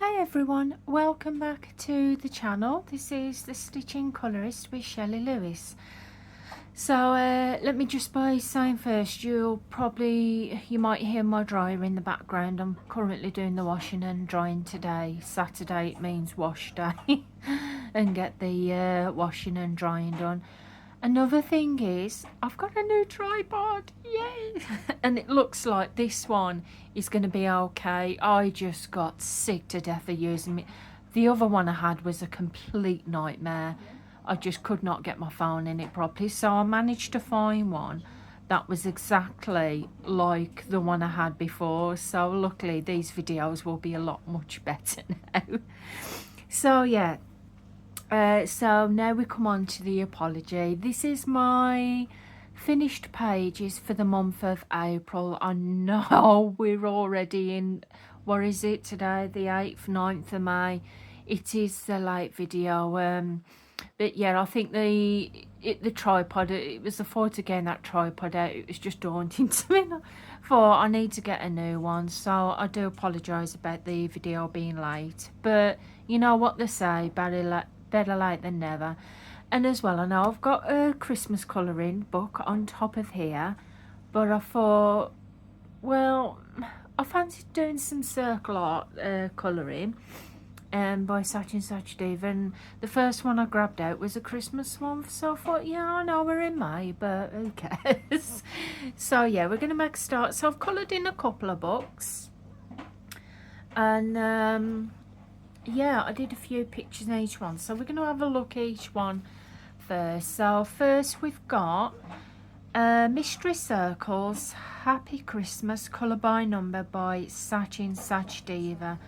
Hi everyone, welcome back to the channel. This is the Stitching Colourist with Shelley Lewis. So let me just by saying first, you might hear my dryer in the background. I'm currently doing the washing and drying today. Saturday it means wash day and get the washing and drying done. Another thing is I've got a new tripod, yay! And it looks like this one is going to be okay. I just got sick to death of using it. The other one I had was a complete nightmare. I just could not get my phone in it properly, so I managed to find one that was exactly like the one I had before. So luckily these videos will be a lot much better now. So yeah, so now we come on to the apology. This is my finished pages for the month of April. I know we're already in, what is it today, the 8th, 9th of May. It is a late video, but yeah, I think the tripod, it was the thought to getting that tripod out, it was just daunting to me. For I need to get a new one, so I do apologise about the video being late, but you know what they say, better late than never. And as well, I know I've got a Christmas colouring book on top of here, but I thought, well, I fancied doing some circle art colouring by Sachin Sachdev, and the first one I grabbed out was a Christmas one, so I thought, yeah, I know we're in May, but who cares? So yeah, we're going to make a start. So I've coloured in a couple of books, and yeah, I did a few pictures in each one, so we're going to have a look at each one first. So first we've got Mystery Circles, Happy Christmas, colour by number by Sachin Sachdeva.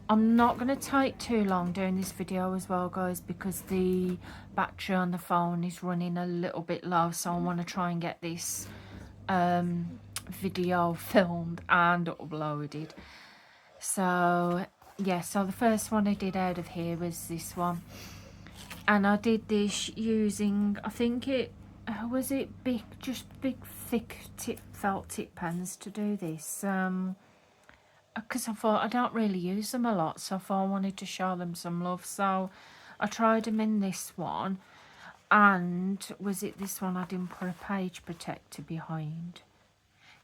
I'm not going to take too long doing this video as well, guys, because the battery on the phone is running a little bit low, so I want to try and get this video filmed and uploaded. So yeah, so the first one I did out of here was this one, and I did this using, I think it was it big, just big thick felt tip pens to do this, because I thought I don't really use them a lot, so I thought I wanted to show them some love. So I tried them in this one, and was it this one I didn't put a page protector behind?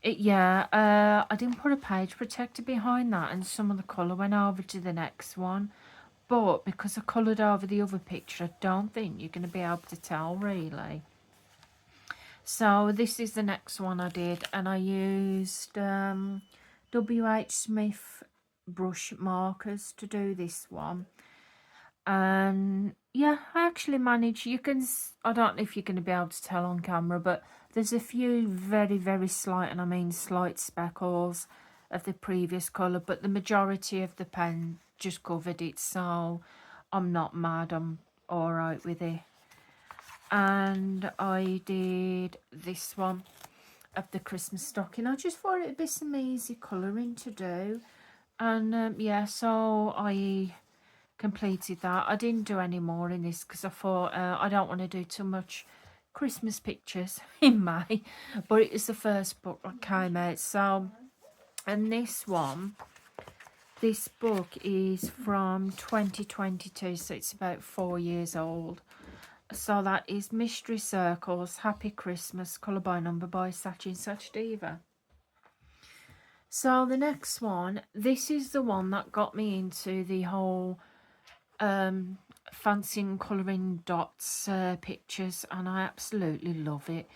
I didn't put a page protector behind that, and some of the colour went over to the next one. But because I coloured over the other picture, I don't think you're going to be able to tell really. So this is the next one I did, and I used WH Smith brush markers to do this one. And yeah, I actually managed, I don't know if you're going to be able to tell on camera, but there's a few very, very slight, and I mean slight speckles of the previous colour, but the majority of the pen just covered it, so I'm not mad, I'm alright with it. And I did this one of the Christmas stocking. I just thought it'd be some easy colouring to do, and yeah, so I completed that. I didn't do any more in this because I thought I don't want to do too much Christmas pictures in May, but it is the first book that came out. So, and this book is from 2022, so it's about 4 years old. So that is Mystery Circles, Happy Christmas, colour by number by Sachin Sachdeva. So the next one, this is the one that got me into the whole fancying colouring dots pictures, and I absolutely love it.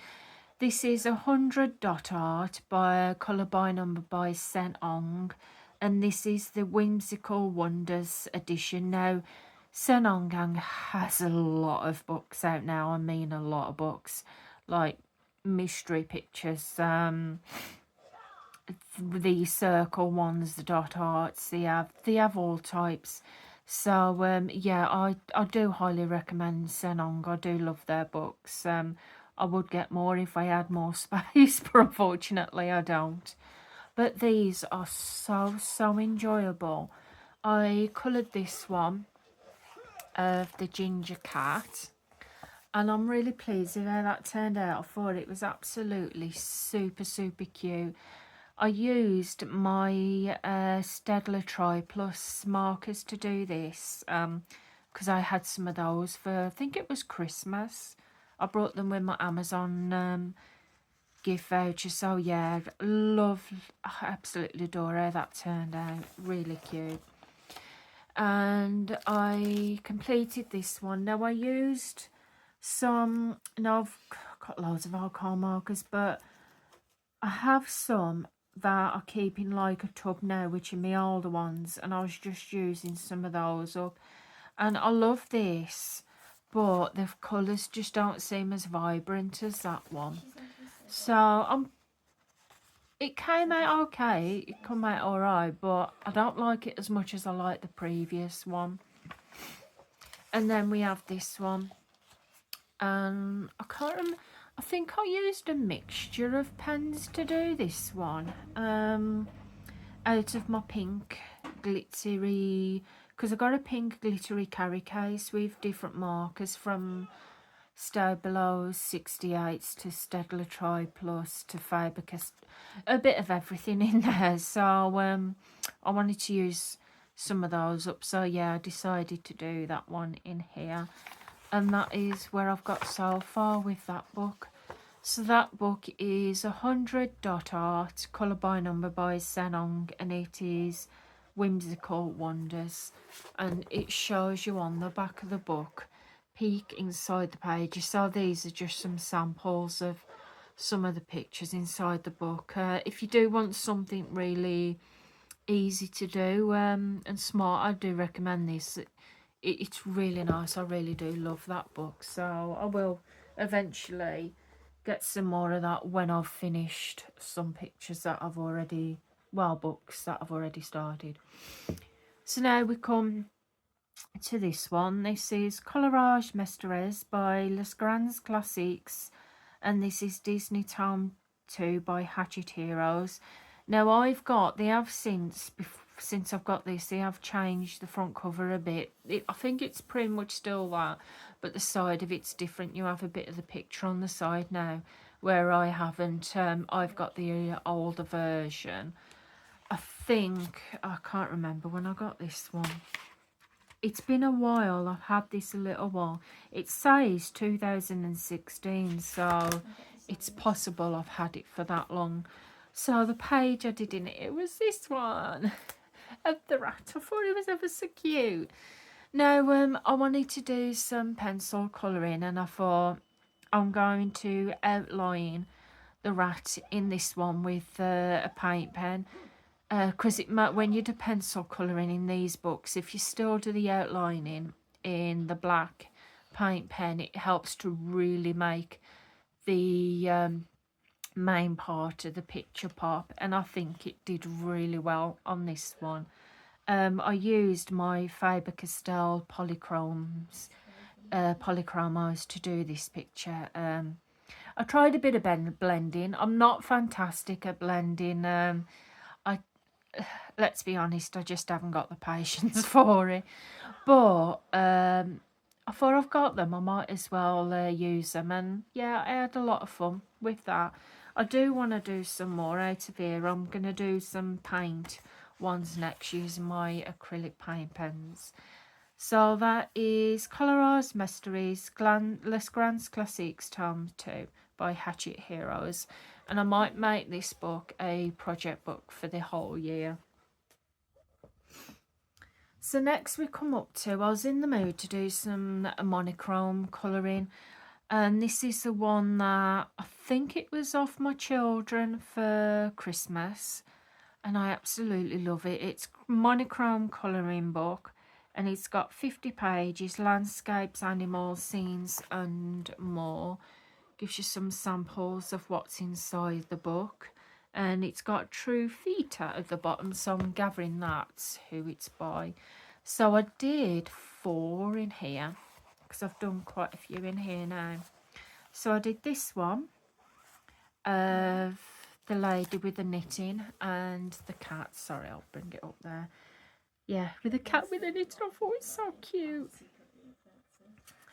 This is 100 dot art by colour by number by Sen Ong, and this is the Whimsical Wonders edition. Now Sen Ong has a lot of books out now. I mean a lot of books, like mystery pictures, the circle ones, the dot arts, they have all types. So yeah, I do highly recommend Sen Ong. I do love their books. I would get more if I had more space, but unfortunately I don't. But these are so enjoyable. I coloured this one of the ginger cat, and I'm really pleased with how that turned out. I thought it was absolutely super cute. I used my Staedtler Tri Plus markers to do this because I had some of those for, I think it was Christmas. I brought them with my Amazon gift voucher. So yeah, I absolutely adore how that turned out. Really cute. And I completed this one. Now I used some, now I've got loads of alcohol markers, but I have some that I keep in like a tub now, which are my older ones, and I was just using some of those up. And I love this, but the colours just don't seem as vibrant as that one. So it came out okay, it came out alright, but I don't like it as much as I like the previous one. And then we have this one, and I can't remember, I think I used a mixture of pens to do this one, out of my pink glittery, because I got a pink glittery carry case with different markers from Staedtler 68s to Staedtler Tri Plus to Faber-Castell, a bit of everything in there. So I wanted to use some of those up, so yeah, I decided to do that one in here. And that is where I've got so far with that book. So that book is 100 Dot Art, colour by number by Senong, and it is Whimsical Wonders. And it shows you on the back of the book, peek inside the pages. So these are just some samples of some of the pictures inside the book. If you do want something really easy to do and smart, I do recommend this. It's really nice. I really do love that book. So I will eventually get some more of that when I've finished some pictures that I've already, well, books that I've already started. So now we come to this one. This is Colorage Mestres by Les Grands Classiques, and this is Disney Tome 2 by Hachette Heroes. Now they have since I've got this, they have changed the front cover a bit. I think it's pretty much still that, but the side of it's different. You have a bit of the picture on the side now, where I haven't. I've got the older version. I can't remember when I got this one. It's been a while. I've had this a little while. It says 2016, so it's possible I've had it for that long. So the page I did in it was this one of the rat. I thought it was ever so cute. Now, I wanted to do some pencil colouring, and I thought I'm going to outline the rat in this one with a paint pen. Because when you do pencil colouring in these books, if you still do the outlining in the black paint pen, it helps to really make the main part of the picture pop, and I think it did really well on this one. I used my Faber-Castell polychromos to do this picture. I tried a bit of blending. I'm not fantastic at blending. Let's be honest, I just haven't got the patience for it. But I thought I've got them, I might as well use them. And yeah, I had a lot of fun with that. I do want to do some more out of here. I'm going to do some paint ones next using my acrylic paint pens. So that is Colorage Mestres Les Grands Classiques Tome 2 by Hachette Heroes. And I might make this book a project book for the whole year. So next we come up to, I was in the mood to do some monochrome colouring. And this is the one that I think it was off my children for Christmas. And I absolutely love it. It's monochrome colouring book. And it's got 50 pages, landscapes, animals, scenes and more. Gives you some samples of what's inside the book. And it's got True Feta at the bottom, so I'm gathering that's who it's by. So I did 4 in here, because I've done quite a few in here now. So I did this one of the lady with the knitting and the cat. Sorry, I'll bring it up there. Yeah, with the cat with the knitting. I thought it's so cute.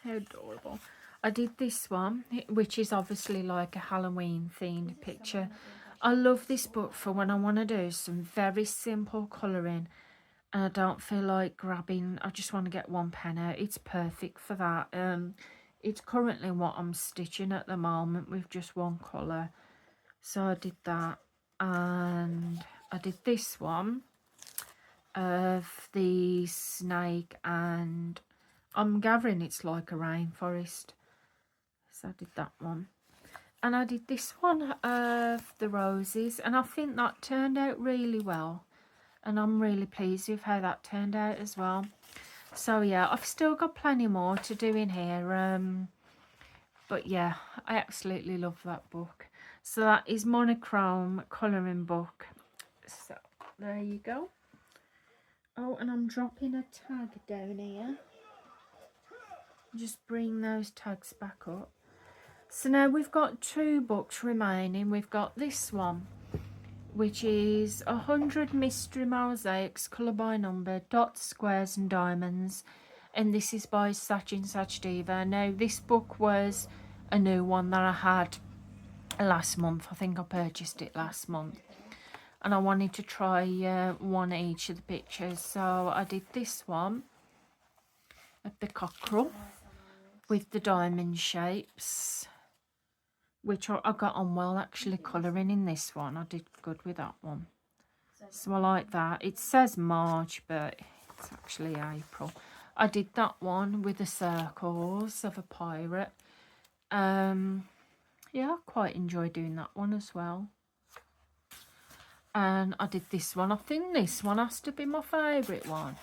How adorable. I did this one, which is obviously like a Halloween themed picture. I love this book for when I want to do some very simple colouring and I don't feel like grabbing, I just want to get one pen out. It's perfect for that. It's currently what I'm stitching at the moment with just one colour. So I did that, and I did this one of the snake, and I'm gathering it's like a rainforest. So I did that one. And I did this one of the roses, and I think that turned out really well. And I'm really pleased with how that turned out as well. So yeah, I've still got plenty more to do in here. But yeah, I absolutely love that book. So that is Monochrome colouring book. So there you go. Oh, and I'm dropping a tag down here. Just bring those tags back up. So now we've got 2 books remaining. We've got this one, which is 100 Mystery Mosaics, colour by number, dots, squares and diamonds. And this is by Sachin Sachdeva. Now this book was a new one that I had last month. I think I purchased it last month. And I wanted to try one each of the pictures. So I did this one of the cockerel with the diamond shapes, which I got on well actually colouring in this one. I did good with that one. So I like that. It says March, but it's actually April. I did that one with the circles of a pirate. Yeah, I quite enjoy doing that one as well. And I did this one. I think this one has to be my favourite one.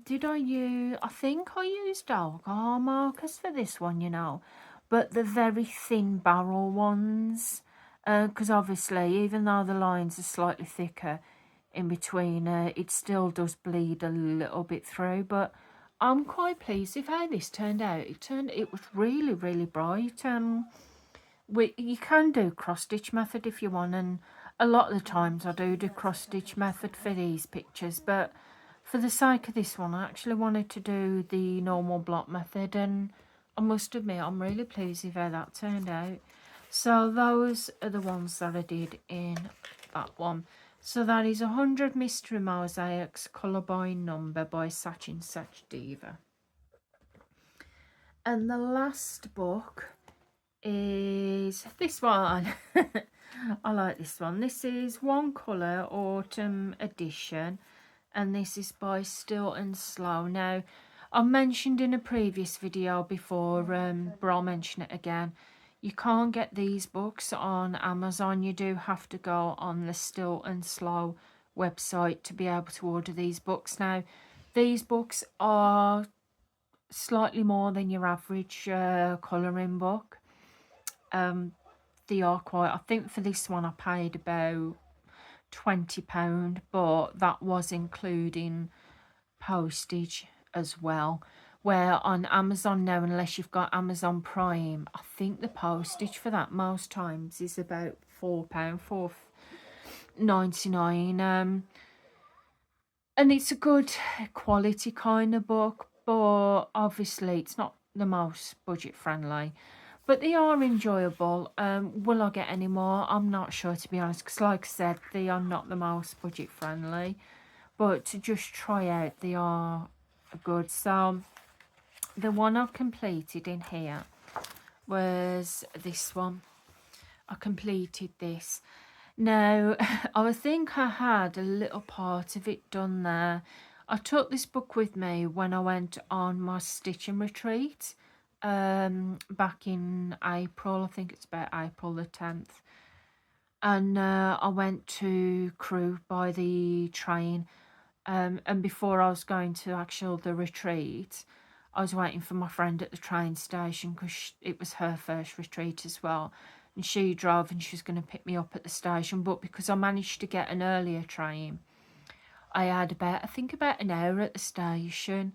Did I use... I think I used Algar markers for this one, you know. But the very thin barrel ones. Because obviously, even though the lines are slightly thicker in between, it still does bleed a little bit through. But I'm quite pleased with how this turned out. It was really, really bright. You can do cross stitch method if you want, and a lot of the times I do cross stitch method for these pictures, but for the sake of this one I actually wanted to do the normal block method, and I must admit I'm really pleased with how that turned out. So those are the ones that I did in that one. So that is 100 Mystery Mosaics, colour by number by Sachin Sachdeva. And the last book is this one. I like this one. This is One Colour Autumn Edition, and this is by Still and Slow. Now, I mentioned in a previous video before, but I'll mention it again. You can't get these books on Amazon. You do have to go on the Still and Slow website to be able to order these books. Now, these books are slightly more than your average colouring book. They are quite... I think for this one I paid about £20, but that was including postage as well. Where on Amazon now, unless you've got Amazon Prime, I think the postage for that most times is about £4, £4.99. And it's a good quality kind of book, but obviously it's not the most budget friendly. But they are enjoyable. Will I get any more? I'm not sure, to be honest, because like I said, they are not the most budget friendly. But to just try out, they are good. So the one I completed in here was this one. I completed this. Now, I think I had a little part of it done there. I took this book with me when I went on my stitching retreat back in April. I think it's about April the 10th. And I went to Crewe by the train. And before I was going to the retreat, I was waiting for my friend at the train station because it was her first retreat as well. And she drove and she was going to pick me up at the station. But because I managed to get an earlier train, I had I think about an hour at the station.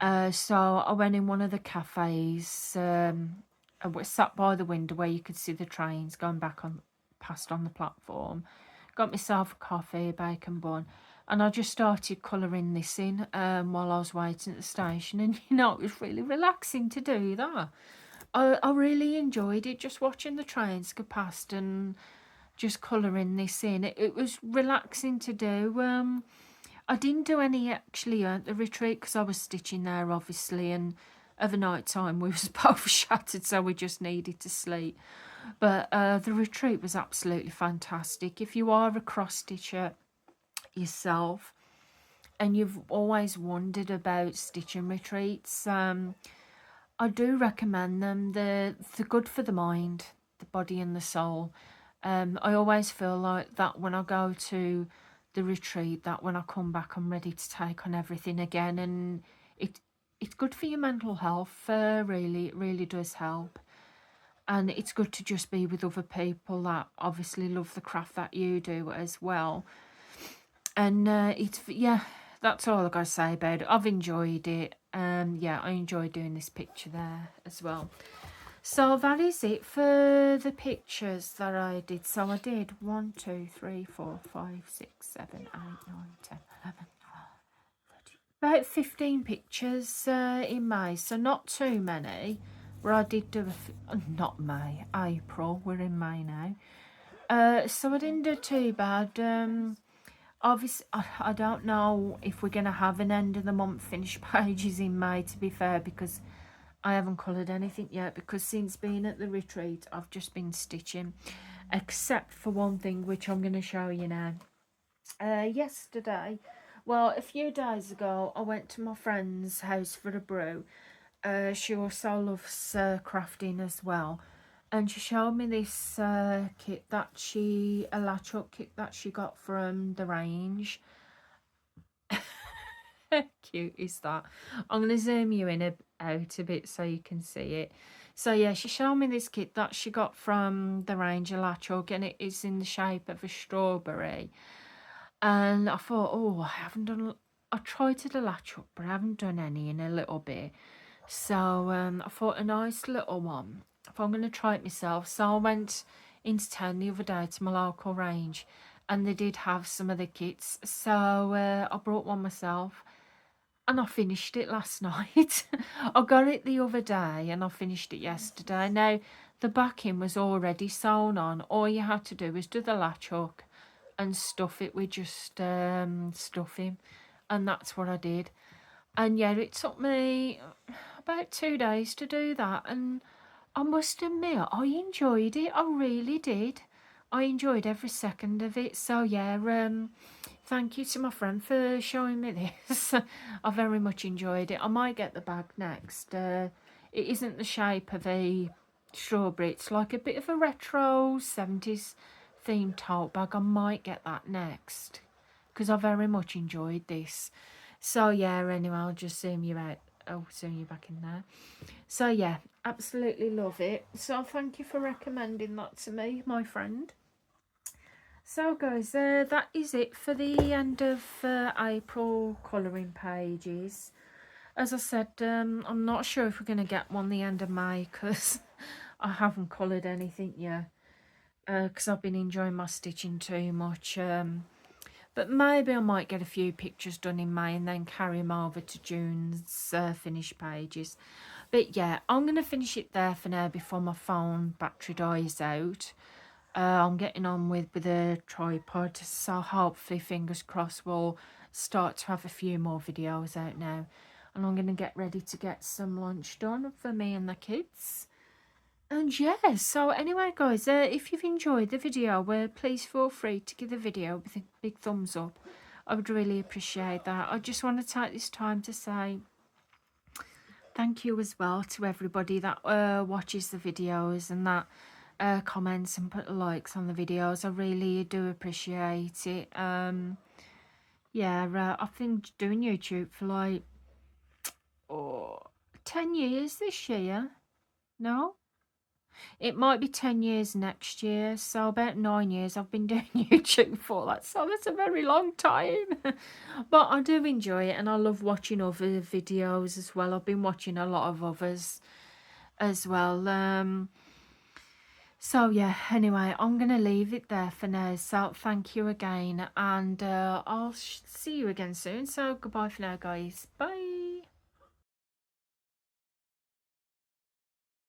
So I went in one of the cafes. I was sat by the window where you could see the trains going past on the platform. Got myself a coffee, a bacon bun, and I just started colouring this in while I was waiting at the station. And you know, it was really relaxing to do that. I really enjoyed it, just watching the trains go past and just colouring this in. It was relaxing to do. I didn't do any actually at the retreat because I was stitching there obviously, and over night time we was both shattered, so we just needed to sleep. But the retreat was absolutely fantastic. If you are a cross stitcher yourself and you've always wondered about stitching retreats, I do recommend them. They're good for the mind, the body and the soul. I always feel like that when I go to the retreat, that when I come back I'm ready to take on everything again, and it's good for your mental health. Really, it really does help. And it's good to just be with other people that obviously love the craft that you do as well. And yeah, that's all I gotta say about it. I've enjoyed it. Yeah, I enjoy doing this picture there as well. So that is it for the pictures that I did. So I did 1, 2, 3, 4, 5, 6, 7, 8, 9, 10, 11, 12, 13, about 15 pictures in May. So not too many. Where I did do not May, April. We're in May now. So I didn't do too bad. Obviously, I don't know if we're going to have an end of the month finished pages in May, to be fair, because I haven't coloured anything yet, because since being at the retreat I've just been stitching, except for one thing which I'm going to show you now. Yesterday, well, a few days ago, I went to my friend's house for a brew. She also loves crafting as well, and she showed me this kit that a latch up kit that she got from the range. Cute is that? I'm going to zoom you in out a bit so you can see it. So yeah, she showed me this kit that she got from the range, a latch hook, and it is in the shape of a strawberry. And I thought, oh, I tried to do latch hook, but I haven't done any in a little bit. So I thought a nice little one, if I'm going to try it myself. So I went into town the other day to my local range, and they did have some of the kits. So I brought one myself, and I finished it last night. I got it the other day and I finished it yesterday. Now, the backing was already sewn on. All you had to do was do the latch hook and stuff it with just stuffing. And that's what I did. And yeah, it took me about 2 days to do that. And I must admit, I enjoyed it. I really did. I enjoyed every second of it. So yeah, thank you to my friend for showing me this. I very much enjoyed it. I might get the bag next. It isn't the shape of a strawberry. It's like a bit of a retro 70s themed tote bag. I might get that next because I very much enjoyed this. So yeah, anyway, I'll just zoom you out. Oh, zoom you back in there. So yeah, absolutely love it. So thank you for recommending that to me, my friend. So guys, that is it for the end of April colouring pages. As I said, I'm not sure if we're going to get one the end of May because I haven't coloured anything yet, because I've been enjoying my stitching too much. But maybe I might get a few pictures done in May and then carry them over to June's finished pages. But yeah, I'm going to finish it there for now before my phone battery dies out. I'm getting on with a tripod, so hopefully, fingers crossed, we'll start to have a few more videos out now. And I'm going to get ready to get some lunch done for me and the kids. And yeah, so anyway guys, if you've enjoyed the video, please feel free to give the video a big thumbs up. I would really appreciate that. I just want to take this time to say thank you as well to everybody that watches the videos and that comments and put likes on the videos. I really do appreciate it. Yeah, I've been doing YouTube for like 10 years this year. No, it might be 10 years next year, so about 9 years I've been doing YouTube for that, so that's a very long time. But I do enjoy it, and I love watching other videos as well. I've been watching a lot of others as well. So yeah, anyway, I'm going to leave it there for now. So thank you again, and I'll see you again soon. So goodbye for now, guys. Bye.